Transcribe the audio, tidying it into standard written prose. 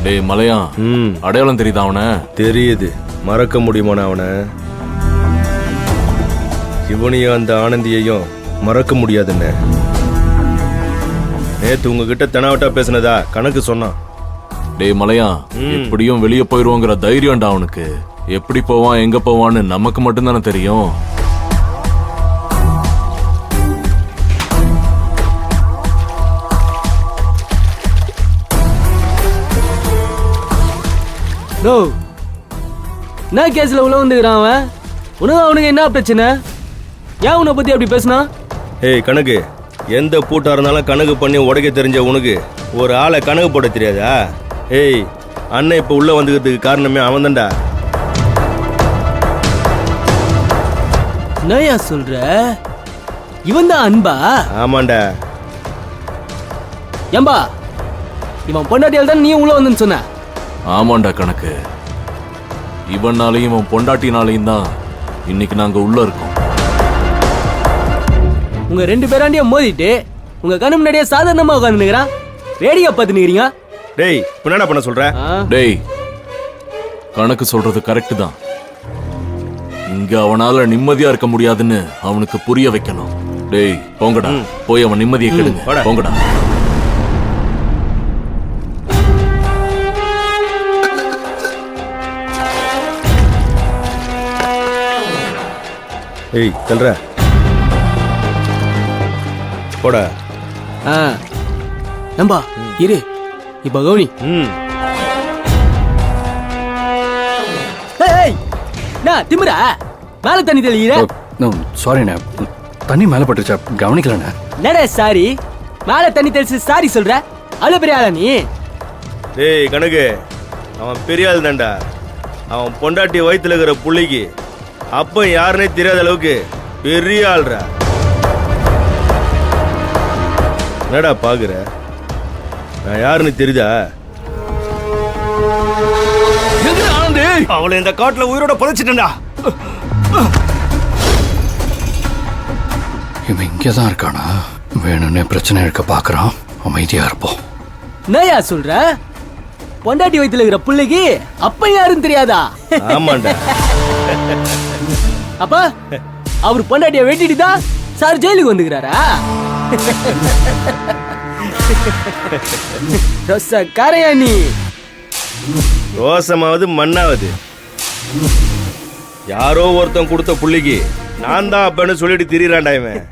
டேய் மலையா, அடையாளம் தெரியுதா அவனை? தெரியுது. மறக்க முடியுமான அவனை? இவனையும் அந்த ஆனந்தியையும் மறக்க முடியாதுன்னு நேத்து உங்ககிட்ட தெனாவட்டா பேசினதா கணக்கு சொன்னான். டேய் மலையா, எப்படியும் வெளியே போயிருவோங்கிற தைரியம்டா அவனுக்கு. எப்படி போவான் எங்க போவான்னு நமக்கு மட்டும்தானே தெரியும். என்ன கேஸ்ல உள்ள வந்துக்கிறான் அவன்? உனக்கு அவனுக்கு என்ன பிரச்சனை? ஏன் உன்னை பத்தி அப்படி பேசினா? ஏய் கணக்கு, எந்த பூட்டா இருந்தாலும் கணக்கு பண்ணி உடைக்க தெரிஞ்ச உனக்கு ஒரு ஆளை கணக்கு போட தெரியாதா? ஏய், அண்ணன் இப்ப உள்ள வந்துக்கிறதுக்கு காரணமே அவன் தான்டா. என்னையா சொல்ற? இவன் தான் அன்பா? ஆமாண்டா. ஏம்பா, இவன் பொண்டாட்டியால் தான் நீ உள்ள வந்துன்னு சொன்ன? ஆமாண்டா கணக்கு, இவனாலையும் இவன் பொண்டாட்டினாலையும் தான் இன்னைக்கு நாங்க உள்ள இருக்கோம். உங்க ரெண்டு பேராண்டியும் மோதிட்டு உங்க கண்ணு முன்னாடியே சாதாரணமா உட்காந்துக்கிறான். ரேடியோ பார்த்துக்கிறீங்க. டேய், என்ன பண்ண சொல்ற? டேய், கணக்கு சொல்றது கரெக்ட் தான். இங்க அவனால நிம்மதியா இருக்க முடியாதுன்னு அவனுக்கு புரிய வைக்கணும். டேய் போங்கடா, போய் அவன் நிம்மதியை கெடுங்க. போங்கடா. ஏய் தல்ற போடா. நம்பா இரு, இப்ப கவுனி. திமிரா மேல தண்ணி தெளிக்கிற? சாரிண்ணே, தண்ணி மேல பட்டுச்சா, கவனிக்கலண்ணே. என்னடா சாரி? மேல தண்ணி தெளிச்சு சாரி சொல்ற? அவ்வளவு பெரிய ஆளா நீ? டேய் கணக்கு, அவன் பெரிய ஆள் தான்டா. அவன் பொண்டாட்டி வயித்துல இருக்கிற புள்ளைக்கு அப்ப யாருன்னே தெரியாத அளவுக்கு பெரிய ஆள்ரா. என்னடா பாக்குற? நான் யாருன்னு தெரியுதா? அவளை இந்த காட்டுல உயிரோட புதைச்சிட்டா. இவன் இங்கதான் இருக்கானா? வேணும்னே பிரச்சனை இருக்க பாக்குறான். அமைதியா இருப்போம். என்னையா சொல்ற? பொண்டாட்டி வயித்துல இருக்கிற புள்ளைக்கு அப்ப யாருன்னு தெரியாதா? ஆமாண்டா. அப்ப அவர் பொண்டாட்டிய வெட்டிட்டு தான் சார் ஜெயிலுக்கு வந்துக்கிறாரா? காரையா நீ? ரோசமாவது மண்ணாவது. யாரோ ஒருத்தன் கொடுத்த புள்ளிக்கு நான் தான் அப்பன்னு சொல்லிட்டு திரியறான்டா இவன்.